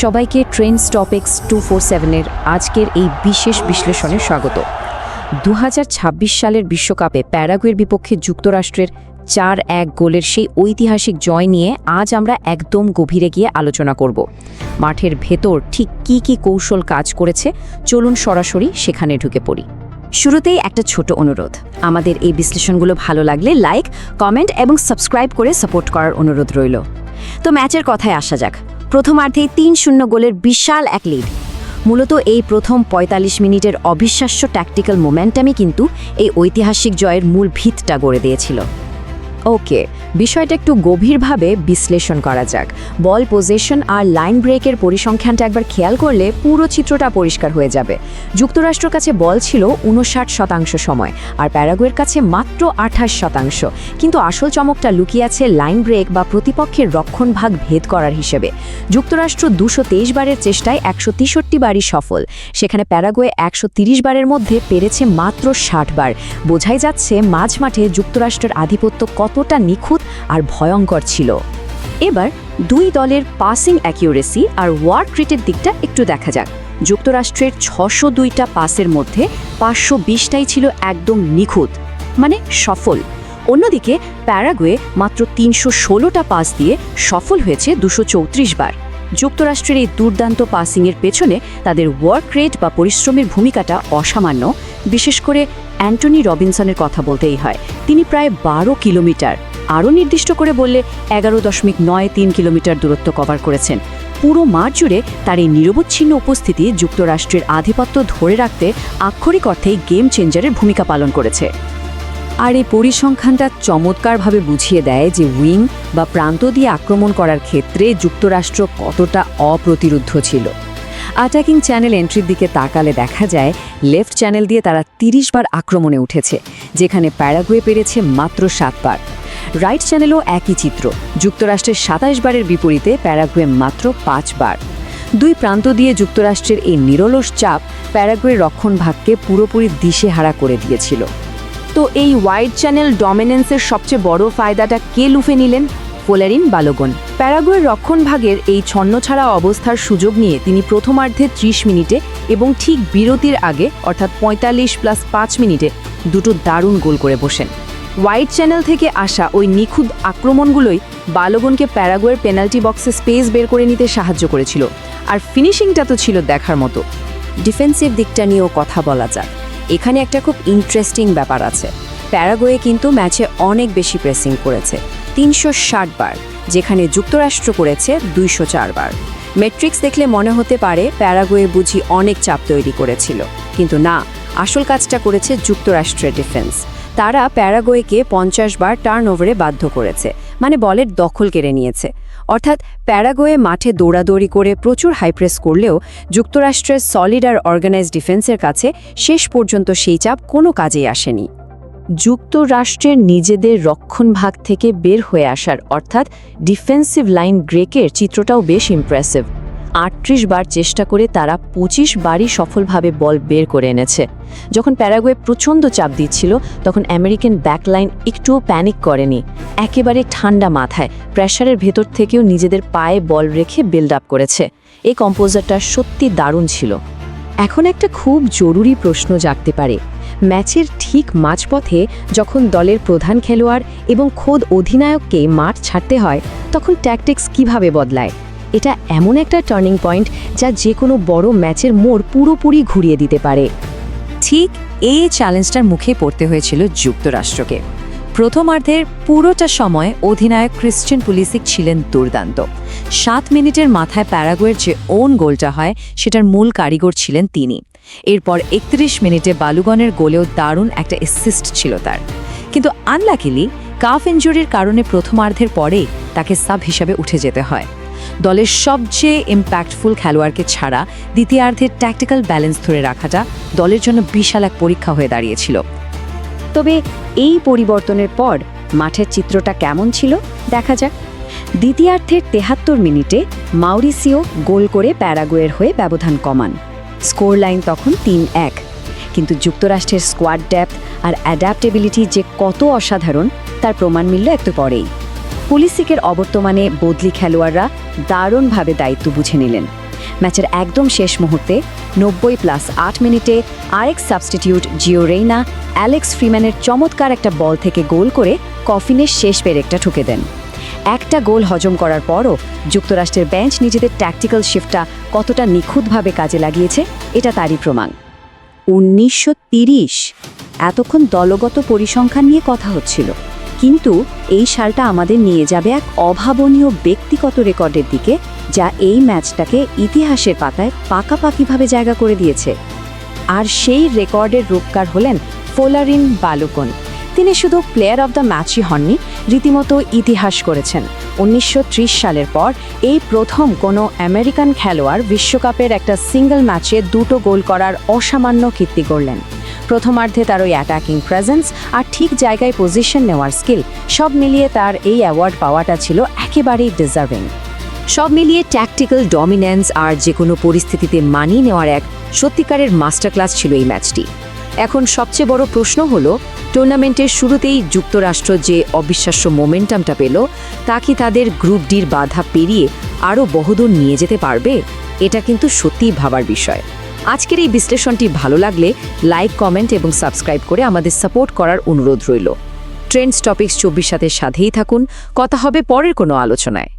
সবাইকে trend topics 247-এর আজকের এই বিশেষ বিশ্লেষণে স্বাগত। 2026 সালের বিশ্বকাপে প্যারাগুয়ের বিপক্ষে যুক্তরাষ্ট্রের 4-1 গোলের সেই ঐতিহাসিক জয় নিয়ে আজ আমরা একদম গভীরে গিয়ে আলোচনা করব। মাঠের ভেতর ঠিক কি কৌশল কাজ করেছে, চলুন সরাসরি সেখানে ঢুকে পড়ি। শুরুতেই একটা ছোট অনুরোধ, আমাদের এই বিশ্লেষণগুলো ভালো লাগলে লাইক, কমেন্ট এবং সাবস্ক্রাইব করে সাপোর্ট করার অনুরোধ রইল। তো ম্যাচের কথায় আসা যাক। প্রথমার্ধেই 3-0 গোলের বিশাল এক লিড। মূলত এই প্রথম 45 মিনিটের অবিশ্বাস্য ট্যাকটিক্যাল মোমেন্টামই কিন্তু এই ঐতিহাসিক জয়ের মূল ভিতটা গড়ে দিয়েছিল। ওকে, বিষয়টা একটু গভীরভাবে বিশ্লেষণ করা যাক। বল পজিশন আর লাইন ব্রেকের পরিসংখ্যানটা একবার খেয়াল করলে পুরো চিত্রটা পরিষ্কার হয়ে যাবে। যুক্তরাষ্ট্রের কাছে বল ছিল 59% সময়, আর প্যারাগুয়ের কাছে মাত্র 28%। কিন্তু আসল চমকটা লুকিয়ে আছে লাইন ব্রেক বা প্রতিপক্ষের রক্ষণভাগ ভেদ করার হিসেবে। যুক্তরাষ্ট্র 223 বারের চেষ্টায় 163 বারই সফল, সেখানে প্যারাগুয়ে 130 বারের মধ্যে পেরেছে মাত্র 60 বার। বোঝাই যাচ্ছে মাঝমাঠে যুক্তরাষ্ট্রের আধিপত্য কতটা নিখুঁত আর ভয়ঙ্কর ছিল। এবার দুই দলের পাসিং অ্যাকিউরেসি আর ওয়ার্ক রেটের দিকটা একটু দেখা যাক। যুক্তরাষ্ট্রের 602টা পাসের মধ্যে 520টাই ছিল একদম নিখুঁত, মানে সফল। অন্যদিকে প্যারাগুয়ে মাত্র 316টা পাস দিয়ে সফল হয়েছে 234 বার। যুক্তরাষ্ট্রের এই দুর্দান্ত পাসিংয়ের পেছনে তাদের ওয়ার্ক রেট বা পরিশ্রমের ভূমিকাটা অসামান্য। বিশেষ করে অ্যান্টনি রবিনসনের কথা বলতেই হয়। তিনি প্রায় 12 কিলোমিটার, আরও নির্দিষ্ট করে বললে 11.93 কিলোমিটার দূরত্ব কভার করেছেন। পুরো মাঠ জুড়ে তার এই নিরবচ্ছিন্ন উপস্থিতি যুক্তরাষ্ট্রের আধিপত্য ধরে রাখতে আক্ষরিক অর্থেই গেম চেঞ্জারের ভূমিকা পালন করেছে। আর এই পরিসংখ্যানটা চমৎকারভাবে বুঝিয়ে দেয় যে উইং বা প্রান্ত দিয়ে আক্রমণ করার ক্ষেত্রে যুক্তরাষ্ট্র কতটা অপ্রতিরোধ্য ছিল। অ্যাটাকিং চ্যানেল এন্ট্রির দিকে তাকালে দেখা যায় লেফট চ্যানেল দিয়ে তারা 30 বার আক্রমণে উঠেছে, যেখানে প্যারাগুয়ে পেরেছে মাত্র 7 বার। রাইট চ্যানেলও একই চিত্র, যুক্তরাষ্ট্রের 27 বারের বিপরীতে প্যারাগুয়ে মাত্র 5 বার। দুই প্রান্ত দিয়ে যুক্তরাষ্ট্রের এই নিরলস চাপ প্যারাগুয়ের রক্ষণভাগকে পুরোপুরি দিশেহারা করে দিয়েছিল। তো এই ওয়াইড চ্যানেল ডমিনেন্সের সবচেয়ে বড় ফায়দাটা কে লুফে নিলেন? ফোলারিন বালোগন। প্যারাগুয়ের রক্ষণভাগের এই ছন্নছাড়া অবস্থার সুযোগ নিয়ে তিনি প্রথমার্ধে 30 মিনিটে এবং ঠিক বিরতির আগে অর্থাৎ 45+5 মিনিটে দুটো দারুণ গোল করে বসেন। ওয়াইড চ্যানেল থেকে আসা ওই নিখুঁত আক্রমণগুলোই বালোগনকে প্যারাগুয়ের পেনাল্টি বক্সে স্পেস বের করে নিতে সাহায্য করেছিল। আর ফিনিশিংটা তো ছিল দেখার মতো। ডিফেন্সিভ দিকটা নিয়েও কথা বলা যাক। এখানে একটা খুব ইন্টারেস্টিং ব্যাপার আছে। প্যারাগুয়ে কিন্তু ম্যাচে অনেক বেশি প্রেসিং করেছে, 360 বার, যেখানে যুক্তরাষ্ট্র করেছে 204 বার। ম্যাট্রিক্স দেখলে মনে হতে পারে প্যারাগুয়ে বুঝি অনেক চাপ তৈরি করেছিল, কিন্তু না, আসল কাজটা করেছে যুক্তরাষ্ট্রের ডিফেন্স। তারা প্যারাগুয়েকে 50 বার টার্নওভারে বাধ্য করেছে, মানে বলের দখল কেড়ে নিয়েছে। অর্থাৎ প্যারাগুয়ে মাঠে দৌড়াদৌড়ি করে প্রচুর হাইপ্রেস করলেও যুক্তরাষ্ট্রের সলিড আর অর্গানাইজড ডিফেন্সের কাছে শেষ পর্যন্ত সেই চাপ কোনো কাজেই আসেনি। যুক্তরাষ্ট্রের নিজেদের রক্ষণভাগ থেকে বের হয়ে আসার অর্থাৎ ডিফেন্সিভ লাইন ব্রেকের চিত্রটাও বেশ ইমপ্রেসিভ। 38 বার চেষ্টা করে তারা 25 বারই সফলভাবে বল বের করে এনেছে। যখন প্যারাগুয়ে প্রচণ্ড চাপ দিচ্ছিল তখন আমেরিকান ব্যাকলাইন একটুও প্যানিক করেনি, একেবারে ঠান্ডা মাথায় প্রেসারের ভেতর থেকেও নিজেদের পায়ে বল রেখে বিল্ড আপ করেছে। এই কম্পোজারটা সত্যি দারুণ ছিল। এখন একটা খুব জরুরি প্রশ্ন জাগতে পারে, ম্যাচের ঠিক মাঝপথে যখন দলের প্রধান খেলোয়াড় এবং খোদ অধিনায়ককে মাঠ ছাড়তে হয় তখন ট্যাকটিক্স কিভাবে বদলায়? এটা এমন একটা টার্নিং পয়েন্ট যা যে কোনো বড় ম্যাচের মোড় পুরোপুরি ঘুরিয়ে দিতে পারে। ঠিক এই চ্যালেঞ্জটার মুখে পড়তে হয়েছিল যুক্তরাষ্ট্রকে। প্রথমার্ধের পুরোটা সময় অধিনায়ক ক্রিশ্চিয়ান পুলিসিক ছিলেন দুর্দান্ত। 7 মিনিটের মাথায় প্যারাগুয়ের যে ওন গোলটা হয় সেটার মূল কারিগর ছিলেন তিনি। এরপর 31 মিনিটে বালুগনের গোলেও দারুণ একটা অ্যাসিস্ট ছিল তার। কিন্তু আনলাকিলি কাফ ইনজুরির কারণে প্রথমার্ধের পরেই তাকে সাব হিসাবে উঠে যেতে হয়। দলের সবচেয়ে ইম্প্যাক্টফুল খেলোয়াড়কে ছাড়া দ্বিতীয়ার্ধের ট্যাকটিক্যাল ব্যালেন্স ধরে রাখাটা দলের জন্য বিশাল এক পরীক্ষা হয়ে দাঁড়িয়েছিল। তবে এই পরিবর্তনের পর মাঠের চিত্রটা কেমন ছিল দেখা যাক। দ্বিতীয়ার্ধের 73 মিনিটে মাউরিসিও গোল করে প্যারাগুয়ের হয়ে ব্যবধান কমান। স্কোর লাইন তখন 3-1। কিন্তু যুক্তরাষ্ট্রের স্কোয়াড ডেপথ আর অ্যাডাপ্টেবিলিটি যে কত অসাধারণ তার প্রমাণ মিলল একটু পরেই। পুলিসিকের অবর্তমানে বদলি খেলোয়াড়রা দারুণভাবে দায়িত্ব বুঝে নিলেন। ম্যাচের একদম শেষ মুহূর্তে 90+8 মিনিটে আরেক সাবস্টিটিউট জিও রেইনা অ্যালেক্স ফ্রিম্যানের চমৎকার একটা বল থেকে গোল করে কফিনের শেষ পেরেকটা ঠুকে দেন। একটা গোল হজম করার পরও যুক্তরাষ্ট্রের বেঞ্চ নিজেদের ট্যাকটিক্যাল শিফটটা কতটা নিখুঁতভাবে কাজে লাগিয়েছে এটা তারই প্রমাণ। 1930 এতক্ষণ দলগত পরিসংখ্যান নিয়ে কথা হচ্ছিল, কিন্তু এই সালটা আমাদের নিয়ে যাবে এক অভাবনীয় ব্যক্তিগত রেকর্ডের দিকে, যা এই ম্যাচটাকে ইতিহাসের পাতায় পাকাপাকিভাবে জায়গা করে দিয়েছে। আর সেই রেকর্ডের রূপকার হলেন ফোলারিন বালুকন। তিনি শুধু প্লেয়ার অব দ্য ম্যাচই হননি, রীতিমতো ইতিহাস করেছেন। 1930 সালের পর এই প্রথম কোনো আমেরিকান খেলোয়াড় বিশ্বকাপের একটা সিঙ্গল ম্যাচে 2টো গোল করার অসামান্য কীর্তি গড়লেন। প্রথমার্ধে তার ওই অ্যাটাকিং প্রেজেন্স আর ঠিক জায়গায় পজিশন নেওয়ার স্কিল, সব মিলিয়ে তার এই অ্যাওয়ার্ড পাওয়াটা ছিল একেবারেই ডিজার্ভিং। সব মিলিয়ে ট্যাকটিক্যাল ডমিন্যান্স আর যে কোনো পরিস্থিতিতে মানিয়ে নেওয়ার এক সত্যিকারের মাস্টার ক্লাস ছিল এই ম্যাচটি। এখন সবচেয়ে বড় প্রশ্ন হলো, টুর্নামেন্টের শুরুতেই যুক্তরাষ্ট্র যে অবিশ্বাস্য মোমেন্টামটা পেল, তা কি তাদের গ্রুপ ডির বাধা পেরিয়ে আরও বহুদূর নিয়ে যেতে পারবে? এটা কিন্তু সত্যিই ভাবার বিষয়। আজকের এই বিশ্লেষণটি ভালো লাগলে লাইক, কমেন্ট এবং সাবস্ক্রাইব করে আমাদের সাপোর্ট করার অনুরোধ রইল। ট্রেন্ডস টপিকস 24 সাথেই থাকুন। কথা হবে পরের কোনো আলোচনায়।